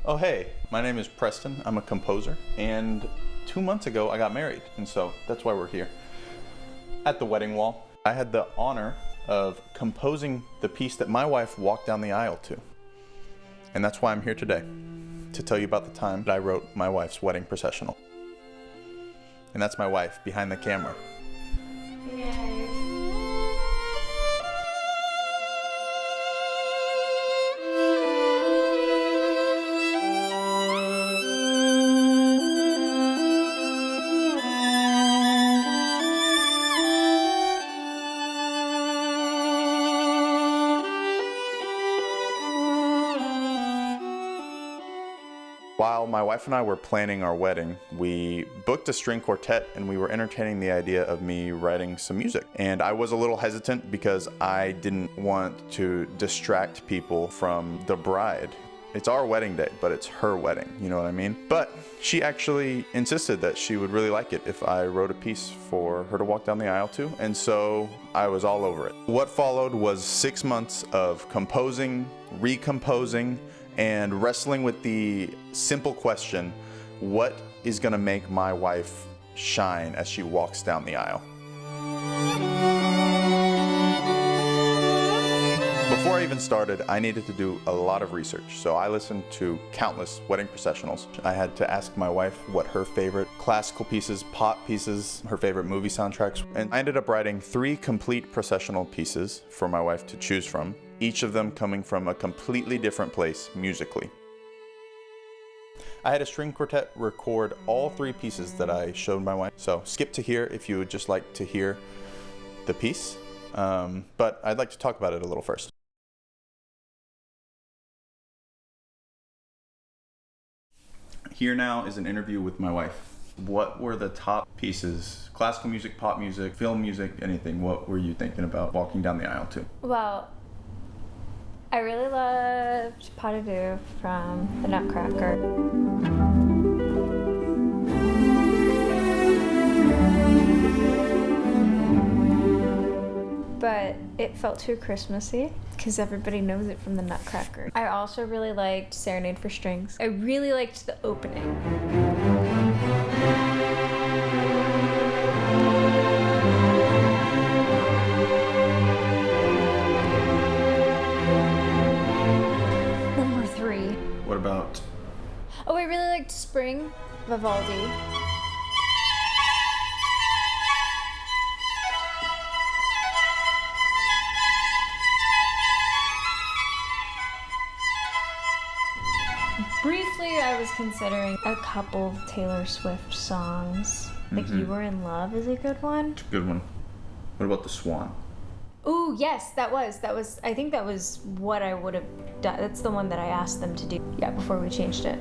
Oh hey, my name is Preston. I'm a composer, and 2 months ago I got married, and so that's why we're here. At the wedding wall, I had the honor of composing the piece that my wife walked down the aisle to. And that's why I'm here today, to tell you about the time that I wrote my wife's wedding processional. And that's my wife behind the camera. Yes. While my wife and I were planning our wedding, we booked a string quartet and we were entertaining the idea of me writing some music. And I was a little hesitant because I didn't want to distract people from the bride. It's our wedding day, but it's her wedding, you know what I mean? But she actually insisted that she would really like it if I wrote a piece for her to walk down the aisle to, and so I was all over it. What followed was 6 months of composing, recomposing, and wrestling with the simple question, what is gonna make my wife shine as she walks down the aisle? Before I even started, I needed to do a lot of research, so I listened to countless wedding processionals. I had to ask my wife what her favorite classical pieces, pop pieces, her favorite movie soundtracks, and I ended up writing 3 complete processional pieces for my wife to choose from, each of them coming from a completely different place musically. I had a string quartet record all 3 pieces that I showed my wife, so skip to here if you would just like to hear the piece, but I'd like to talk about it a little first. Here now is an interview with my wife. What were the top pieces? Classical music, pop music, film music, anything. What were you thinking about walking down the aisle to? Well, I really loved Pas de Deux from the Nutcracker. But it felt too Christmassy because everybody knows it from the Nutcracker. I also really liked Serenade for Strings. I really liked the opening. Number 3. What about? Oh, I really liked Spring, Vivaldi. Briefly, I was considering a couple of Taylor Swift songs. Like You Were in Love is a good one. Good one. What about The Swan? Ooh, yes, that was, I think that was what I would have done. That's the one that I asked them to do, yeah, before we changed it.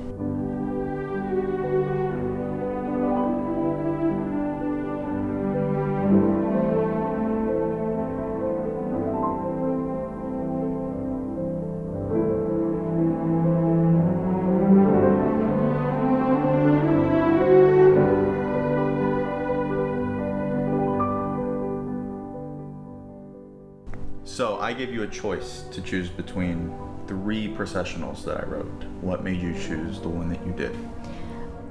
So I gave you a choice to choose between 3 processionals that I wrote. What made you choose the one that you did?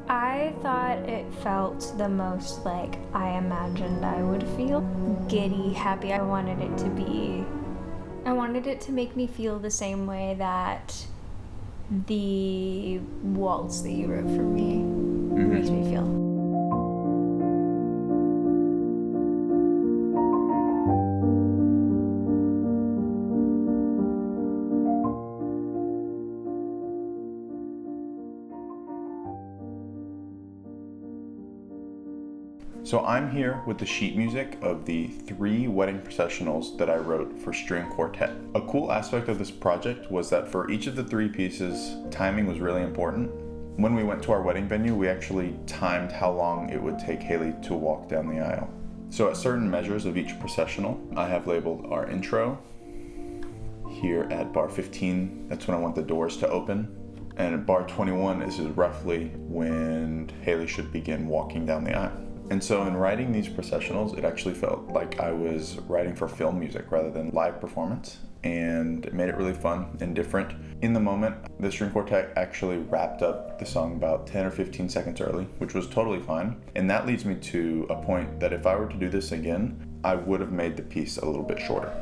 I thought it felt the most like I imagined I would feel. Giddy, happy. I wanted it to make me feel the same way that the waltz that you wrote for me makes me feel. So I'm here with the sheet music of the 3 wedding processionals that I wrote for string quartet. A cool aspect of this project was that for each of the 3 pieces, timing was really important. When we went to our wedding venue, we actually timed how long it would take Hailey to walk down the aisle. So at certain measures of each processional, I have labeled our intro. Here at bar 15, that's when I want the doors to open. And at bar 21, this is roughly when Hailey should begin walking down the aisle. And so in writing these processionals, it actually felt like I was writing for film music rather than live performance. and it made it really fun and different. In the moment, the string quartet actually wrapped up the song about 10 or 15 seconds early, which was totally fine. And that leads me to a point that if I were to do this again, I would have made the piece a little bit shorter.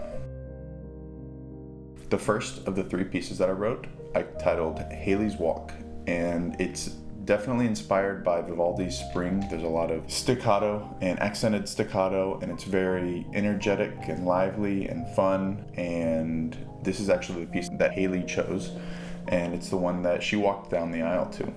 The first of the 3 pieces that I wrote, I titled Hailey's Walk, and it's definitely inspired by Vivaldi's Spring. There's a lot of staccato and accented staccato, and it's very energetic and lively and fun. And this is actually the piece that Hailey chose, and it's the one that she walked down the aisle to.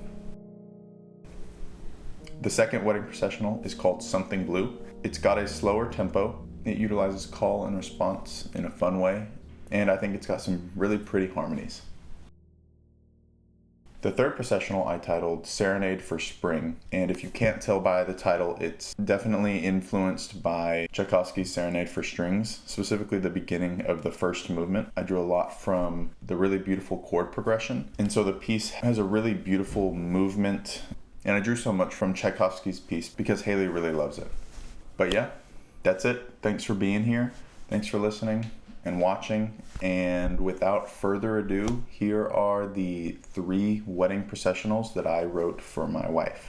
The second wedding processional is called Something Blue. It's got a slower tempo. It utilizes call and response in a fun way, and I think it's got some really pretty harmonies. The third processional I titled Serenade for Spring, and if you can't tell by the title, it's definitely influenced by Tchaikovsky's Serenade for Strings, specifically the beginning of the first movement. I drew a lot from the really beautiful chord progression, and so the piece has a really beautiful movement, and I drew so much from Tchaikovsky's piece because Hailey really loves it. But yeah, that's it. Thanks for being here. Thanks for listening and watching, and without further ado, here are the 3 wedding processionals that I wrote for my wife.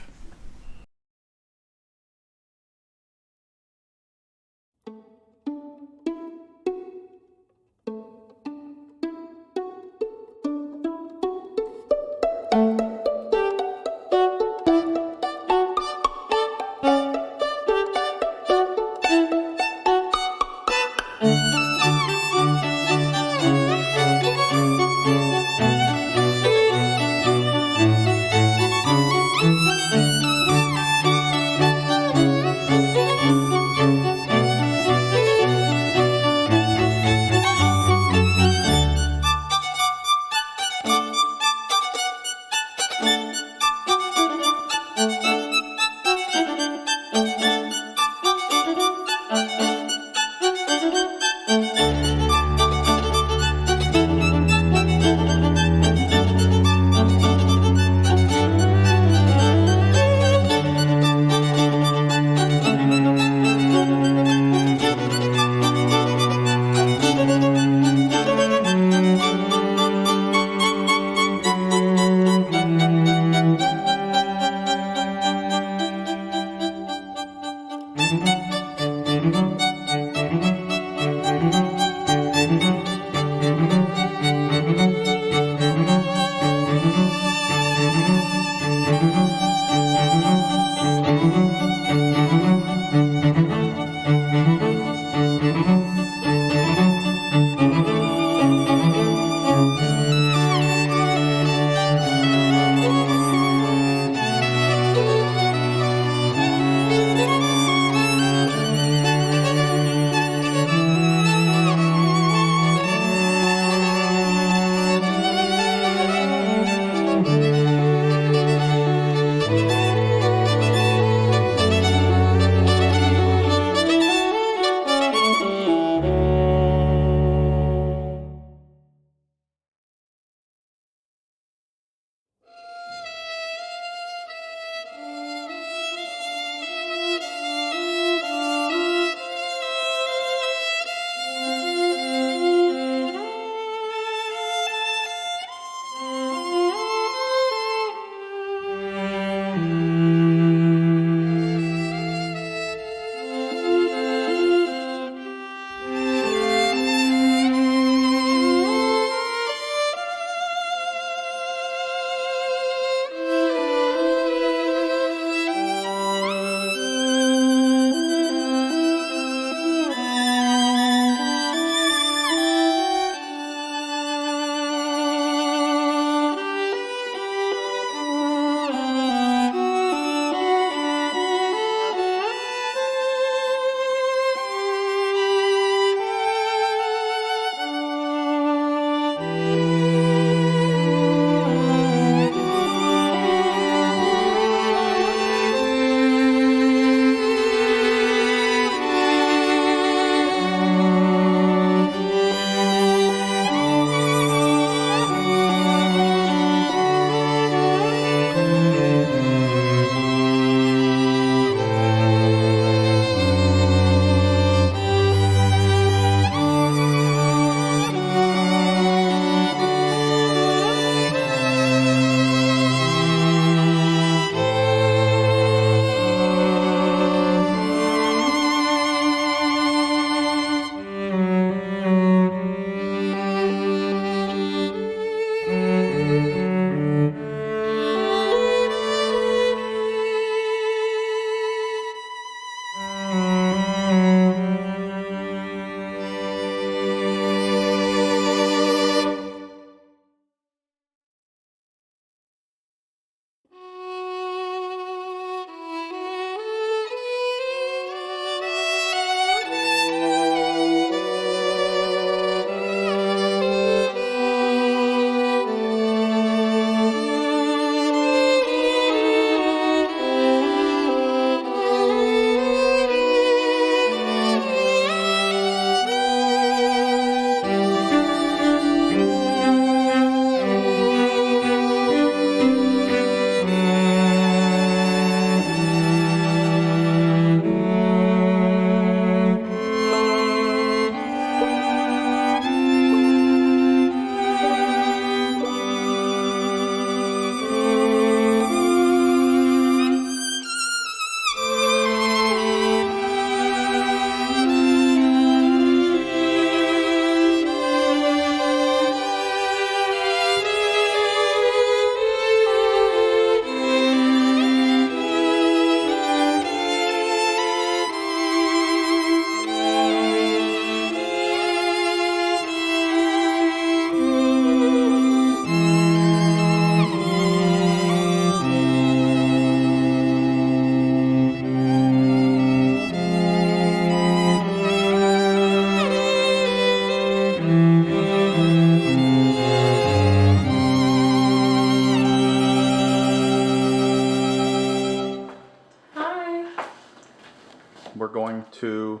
we're going to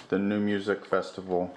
the New Music Festival